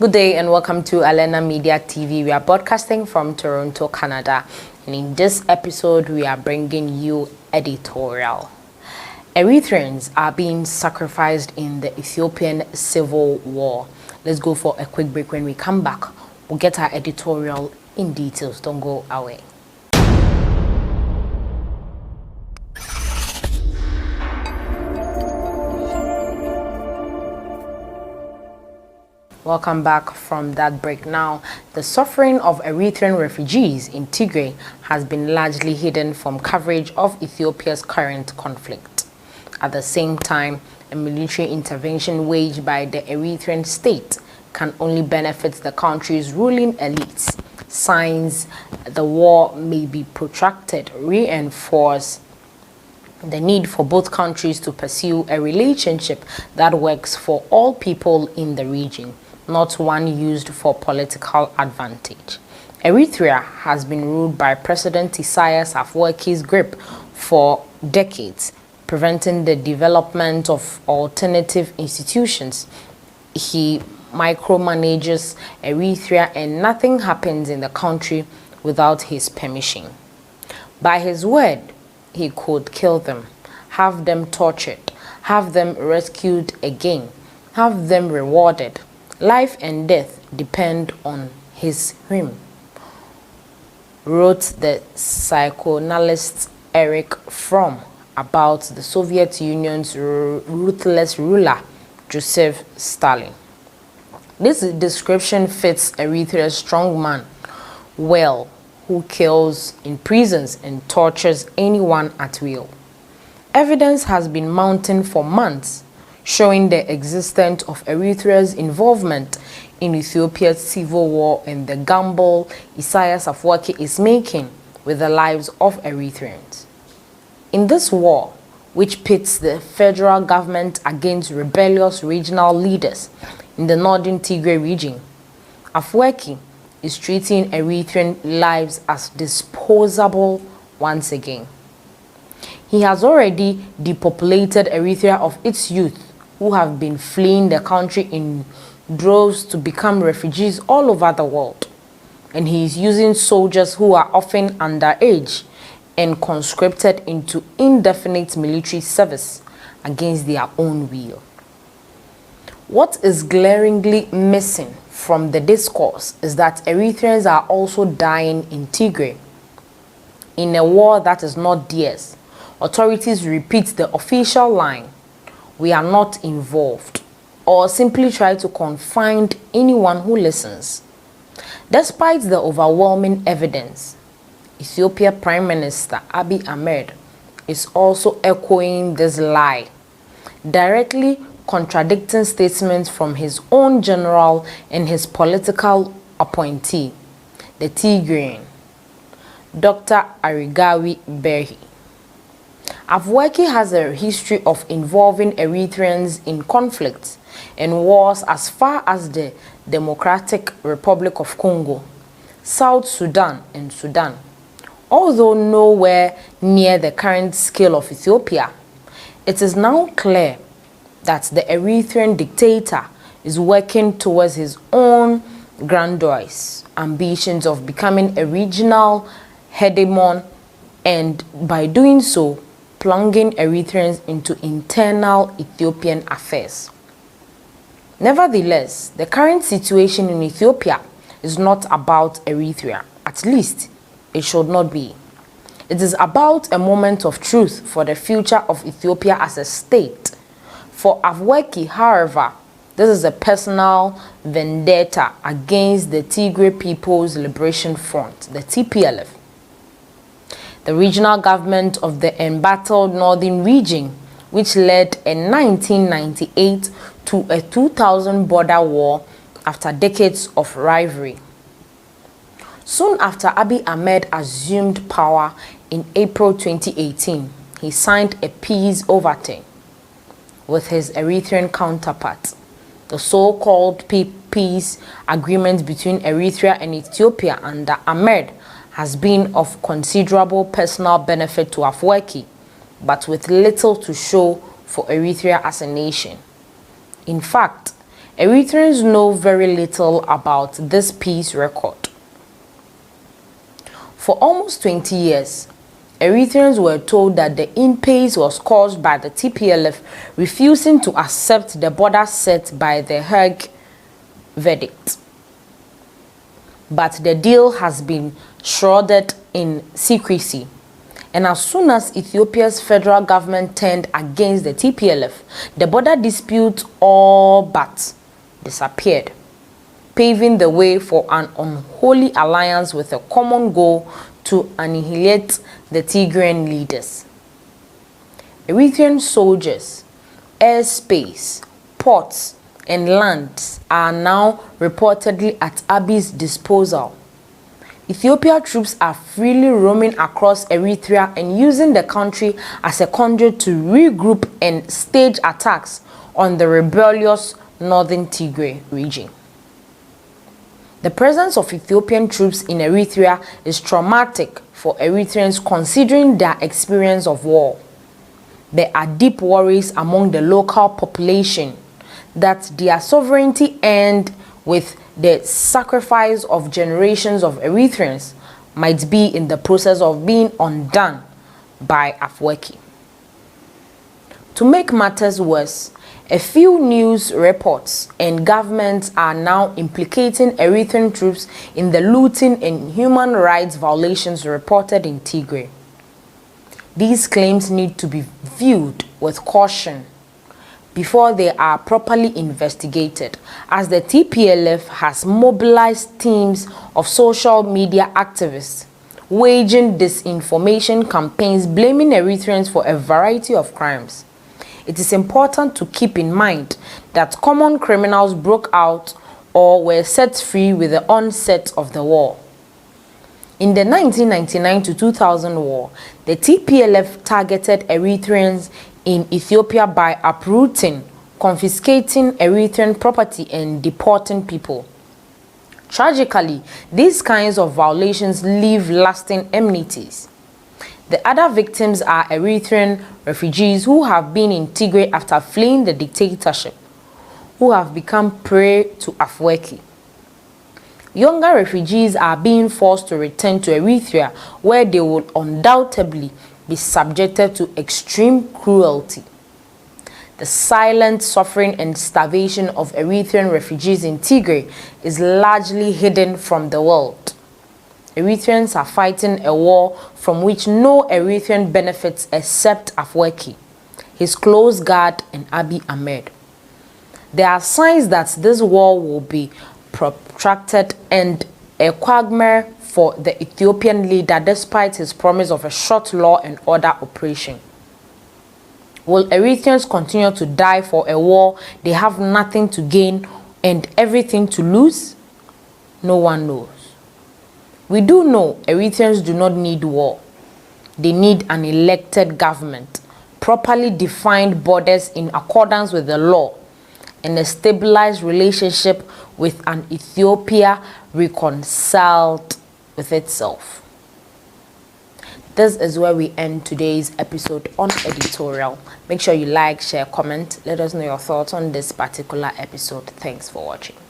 Good day and welcome to Alena Media TV. We are broadcasting from Toronto, Canada. And in this episode, we are bringing you editorial. Eritreans are being sacrificed in the Ethiopian civil war. Let's go for a quick break. When we come back, we'll get our editorial in details. Don't go away. Welcome back from that break. Now, the suffering of Eritrean refugees in Tigray has been largely hidden from coverage of Ethiopia's current conflict. At the same time, a military intervention waged by the Eritrean state can only benefit the country's ruling elites. Signs the war may be protracted reinforce the need for both countries to pursue a relationship that works for all people in the region, not one used for political advantage. Eritrea has been ruled by President Isaias Afwerki's grip for decades, preventing the development of alternative institutions. He micromanages Eritrea and nothing happens in the country without his permission. By his word, he could kill them, have them tortured, have them rescued again, have them rewarded. Life and death depend on his whim, wrote the psychoanalyst Eric Fromm about the Soviet Union's ruthless ruler, Joseph Stalin. This description fits Eritrea's strongman well, who kills, imprisons, and tortures anyone at will. Evidence has been mounting for months, showing the existence of Eritrea's involvement in Ethiopia's civil war and the gamble Isaias Afwerki is making with the lives of Eritreans. In this war, which pits the federal government against rebellious regional leaders in the northern Tigray region, Afwerki is treating Eritrean lives as disposable once again. He has already depopulated Eritrea of its youth, who have been fleeing the country in droves to become refugees all over the world. And he is using soldiers who are often underage and conscripted into indefinite military service against their own will. What is glaringly missing from the discourse is that Eritreans are also dying in Tigray. In a war that is not theirs, authorities repeat the official line, "We are not involved," or simply try to confine anyone who listens. Despite the overwhelming evidence, Ethiopia Prime Minister Abiy Ahmed is also echoing this lie, directly contradicting statements from his own general and his political appointee, the Tigrayan, Dr. Arigawi Berhi. Afwerki has a history of involving Eritreans in conflicts and wars as far as the Democratic Republic of Congo, South Sudan, and Sudan. Although nowhere near the current scale of Ethiopia, it is now clear that the Eritrean dictator is working towards his own grandiose ambitions of becoming a regional hegemon, and by doing so, plunging Eritreans into internal Ethiopian affairs. Nevertheless, the current situation in Ethiopia is not about Eritrea. At least, it should not be. It is about a moment of truth for the future of Ethiopia as a state. For Afwerki, however, this is a personal vendetta against the Tigray People's Liberation Front, the TPLF. The regional government of the embattled northern region, which led in 1998 to a 2000 border war after decades of rivalry. Soon after Abiy Ahmed assumed power in April 2018, he signed a peace overture with his Eritrean counterpart. The so-called peace agreement between Eritrea and Ethiopia under Ahmed has been of considerable personal benefit to Afwerki, but with little to show for Eritrea as a nation. In fact, Eritreans know very little about this peace record. For almost 20 years, Eritreans were told that the impasse was caused by the TPLF refusing to accept the border set by the Hague verdict. But the deal has been shrouded in secrecy. And as soon as Ethiopia's federal government turned against the TPLF, the border dispute all but disappeared, paving the way for an unholy alliance with a common goal to annihilate the Tigrayan leaders. Eritrean soldiers, airspace, ports, and lands are now reportedly at Abiy's disposal. Ethiopia troops are freely roaming across Eritrea and using the country as a conduit to regroup and stage attacks on the rebellious northern Tigray region. The presence of Ethiopian troops in Eritrea is traumatic for Eritreans considering their experience of war. There are deep worries among the local population that their sovereignty end with the sacrifice of generations of Eritreans might be in the process of being undone by Afwerki. To make matters worse, a few news reports and governments are now implicating Eritrean troops in the looting and human rights violations reported in Tigray. These claims need to be viewed with caution before they are properly investigated, as the TPLF has mobilized teams of social media activists waging disinformation campaigns blaming Eritreans for a variety of crimes. It is important to keep in mind that common criminals broke out or were set free with the onset of the war. In the 1999 to 2000 war, the TPLF targeted Eritreans in Ethiopia by uprooting, confiscating Eritrean property and deporting people. Tragically, these kinds of violations leave lasting enmities. The other victims are Eritrean refugees who have been in Tigray after fleeing the dictatorship, who have become prey to Afwerki. Younger refugees are being forced to return to Eritrea, where they will undoubtedly be subjected to extreme cruelty. The silent suffering and starvation of Eritrean refugees in Tigray is largely hidden from the world. Eritreans are fighting a war from which no Eritrean benefits except Afwerki, his close guard, and Abiy Ahmed. There are signs that this war will be protracted and a quagmire for the Ethiopian leader despite his promise of a short law and order operation. Will Eritreans continue to die for a war they have nothing to gain and everything to lose? No one knows. We do know Eritreans do not need war. They need an elected government, properly defined borders in accordance with the law, and a stabilized relationship with an Ethiopia reconciled with itself. This is where we end today's episode on editorial. Make sure you like, share, comment. Let us know your thoughts on this particular episode. Thanks for watching.